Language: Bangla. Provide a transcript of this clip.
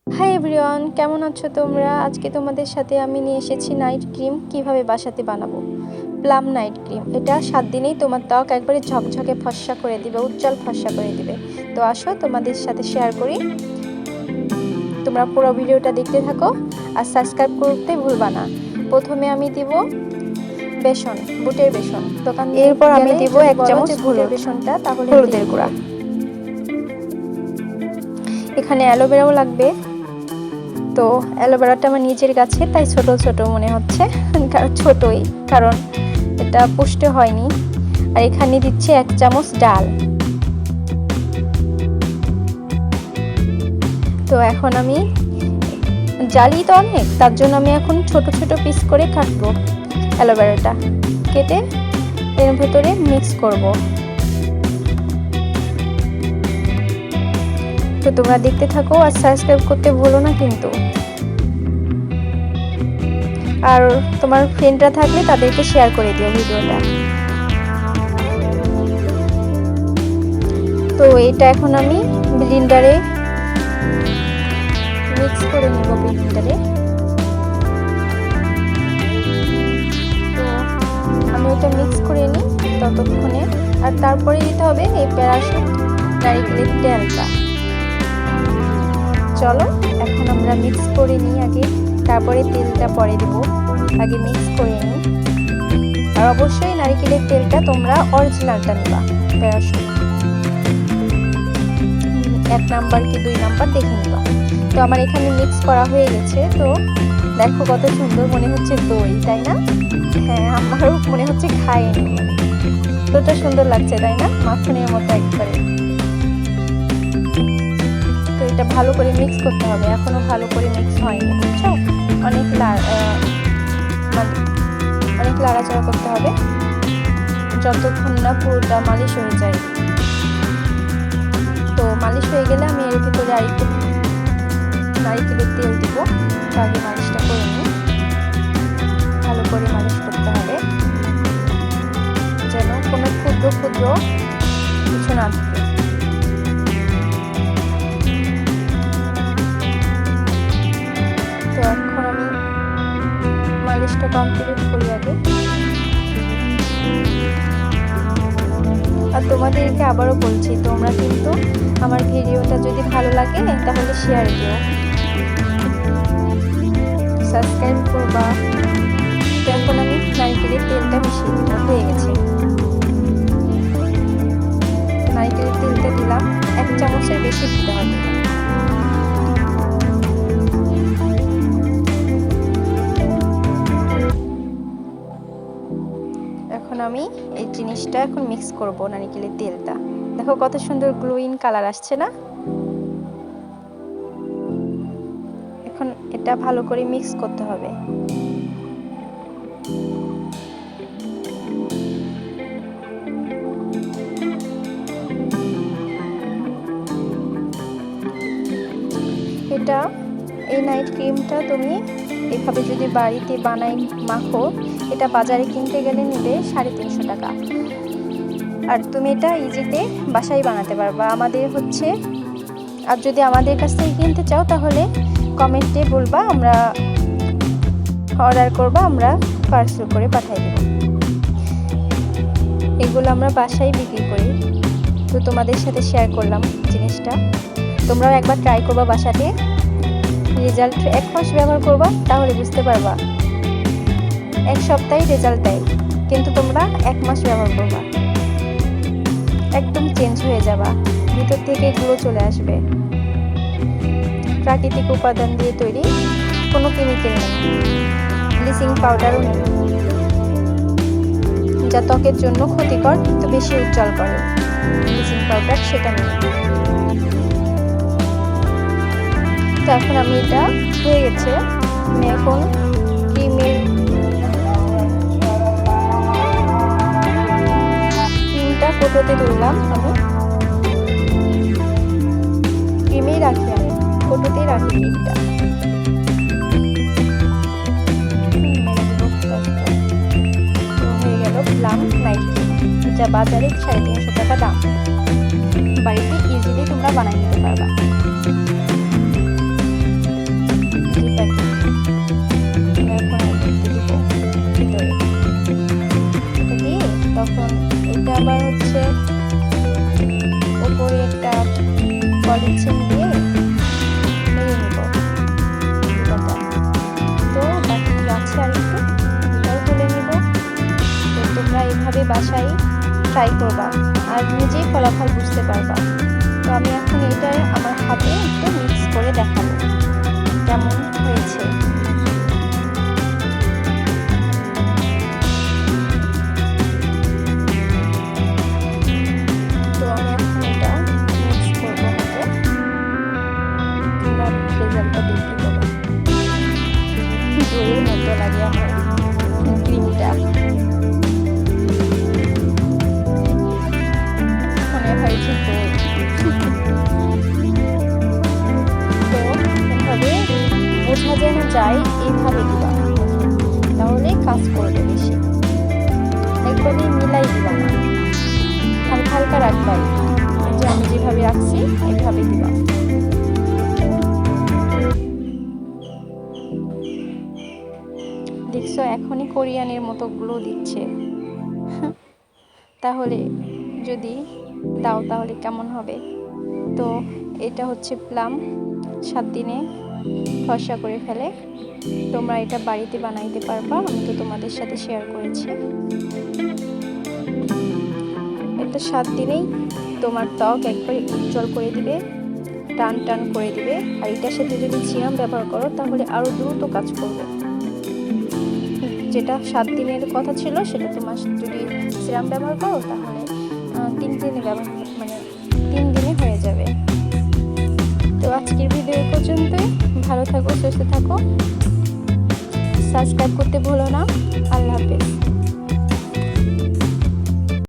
হাই এভরিওয়ান, কেমন আছো তোমরা? আজকে তোমাদের সাথে আমি নিয়ে এসেছি নাইট ক্রিম কিভাবে বাসাতে বানাবো। প্লাম নাইট ক্রিম, এটা 7 দিনেই তোমার ত্বক একবারে ঝকঝকে ফর্সা করে দিবে, উজ্জ্বল ফর্সা করে দিবে। তো আসো তোমাদের সাথে শেয়ার করি। তোমরা পুরো ভিডিওটা দেখতে থাকো আর সাবস্ক্রাইব করতে ভুলবা না। প্রথমে আমি দিব বেসন, বুটের বেসন। দোকান এরপর আমি দিব 1 চামচ বুটের বেসনটা, তাহলে হলুদের গুঁড়া। এখানে অ্যালোভেরাও লাগবে। তো অ্যালোভেরাটা আমার নিজের গাছে, তাই ছোট ছোট মনে হচ্ছে, ছোটই, কারণ এটা পুষ্ট হয়নি। আর এখানে দিচ্ছি 1 চামচ ডাল। তো এখন আমি জালি তো অনেক, তার জন্য আমি এখন ছোট ছোট পিস করে কাটবো। অ্যালোভেরাটা কেটে এর ভেতরে মিক্স করব। তো তোমরা দেখতে থাকো আর সাবস্ক্রাইব করতে ভুলো না কিন্তু। আর তোমার ফ্রেন্ডরা থাকলে তাদেরকে শেয়ার করে দিও ভিডিওটা। তো এটা এখন আমি ব্লেন্ডারে মিক্স করে নিব। ব্লেন্ডারে তো আমি এটা মিক্স করে নিই ততক্ষণে। আর তারপরে দিতে হবে এই প্যারাশুট নারকেলের তেলটা। চলো এখন আমরা মিক্স করে নিই আগে, তারপরে তেলটা পরে দেব। আগে মিক্স করে নিই। আর অবশ্যই নারকেলের তেলটা তোমরা অরিজিনালটা নিবা, প্যারাশুট 1 নাম্বার কি 2 নাম্বার দেখে নিবা। তো আমার এখানে মিক্স করা হয়ে গেছে। তো দেখো কত সুন্দর মনে হচ্ছে দই, তাই না? হ্যাঁ, আমারও মনে হচ্ছে খাইনি, কতটা সুন্দর লাগছে তাই না, মাখনের মতো একবারে। তো এটা ভালো করে মিক্স করতে হবে, এখনো ভালো করে মিক্স হয়নি, বুঝছো? অনেক লাড়াচাড়া করতে হবে যতক্ষণ না পুরোটা মালিশ হয়ে যায়। তো মালিশ হয়ে গেলে আমি এর ভিতরে আরেকটু নারকেলের তেল দিব। আগে মালিশটা করে নিই। ভালো করে মালিশ করতে হবে যেন কোনো ক্ষুদ্র ক্ষুদ্র কিছু না থাকে। তো এখন আমি মালিশটা কমপ্লিট করি আগে। আর তোমাদেরকে আবারও বলছি, তোমরা কিন্তু আমার ভিডিওটা যদি ভালো লাগে তাহলে শেয়ার দিও, সাবস্ক্রাইব করবা। তো এখন আমি নারকেলের তেলটা মিশিয়ে দিব। হয়ে গেছে, নারকেলের তেলটা দিলাম। 1 চামচের বেশি দিতে হবে। এখন আমি এই জিনিসটা এখন মিক্স করব, নারকেলের তেলটা। দেখো কত সুন্দর গ্লোয়িং কালার আসছে না? এখন এটা ভালো করে মিক্স করতে হবে। এটা এই নাইট ক্রিমটা তুমি এভাবে যদি বাড়িতে বানাই মাখো, এটা বাজারে কিনতে গেলে নেবে 350 টাকা। আর তুমি এটা ইজিতে বাসায় বানাতে পারবা। আর যদি আমাদের কাছ থেকে কিনতে চাও তাহলে কমেন্টে বলবা, আমরা অর্ডার করবা, আমরা পার্সেল করে পাঠিয়ে দেব। এগুলো আমরা বাসায় বিক্রি করি। তো তোমাদের সাথে শেয়ার করলাম জিনিসটা। তোমরাও একবার ট্রাই করবা বাসাতে। রেজাল্ট 1 মাস ব্যবহার করবা, তাহলে বুঝতে পারবা। 1 সপ্তাহে রেজাল্ট দেয়, কিন্তু তোমরা 1 মাস ব্যবহার করবা, একদম চেঞ্জ হয়ে যাবা। ভিতর থেকে গ্লো চলে আসবে। প্রাকৃতিক উপাদান দিয়ে তৈরি, কোনো কেমিক্যাল নেই, ব্লিচিং পাউডারও নেই, যা ত্বকের জন্য ক্ষতিকর কিন্তু বেশি উজ্জ্বল করে। ব্লিচিং পাউডার সেটা নেই। তো এখন আমি এটা হয়ে গেছে। আমি এখন ক্রিমটা কোটোতে তুললাম। আমি ক্রিমেই রাখি, আমি কোটোতেই রাখি ক্রিমটা। তো হয়ে গেল প্লাম নাইট ক্রিম, যা বাজারে 350 টাকা দাম। বাড়িতে ইজিলি তোমরা বানিয়ে নিতে পারবা। দেখাবো কেমন হয়েছে। তো আমি এখন এটা মিক্স করবো হাতে, তোমরা রেজাল্টটা দেখতে পাবো। দইয়ের মতো লাগে আমার ক্রিমটা, মনে হয়েছে দই। তো এভাবে বোঝা যেন যায়, এইভাবে দিবা, তাহলে কাজ করবে বেশি। একবারে মিলাই দিবা না, হালকা হালকা রাখবাই, যে আমি যেভাবে রাখছি এইভাবে দিবা। দেখছো এখনই কোরিয়ানের মতো গ্লো দিচ্ছে। তাহলে যদি দাও তাহলে কেমন হবে। তো এটা হচ্ছে প্লাম, 7 দিনে ফর্সা করে ফেলে। তোমরা এটা বাড়িতে বানাইতে পারবা, আমি তো তোমাদের সাথে শেয়ার করেছি। এটা 7 দিনেই তোমার ত্বক একবারে উজ্জ্বল করে দিবে, টান টান করে দিবে। আর এটার সাথে যদি সিরাম ব্যবহার করো তাহলে আরো দ্রুত কাজ করবে। যেটা 7 দিনের কথা ছিল সেটা তোমার যদি সিরাম ব্যবহার করো তাহলে 3 দিনে মানে 3 দিনে হয়ে যাবে। তো আজকের ভিডিও এই পর্যন্তই। ভালো থাকো, সুস্থ থাকো, সাবস্ক্রাইব করতে ভুলো না। আল্লাহ হাফেজ।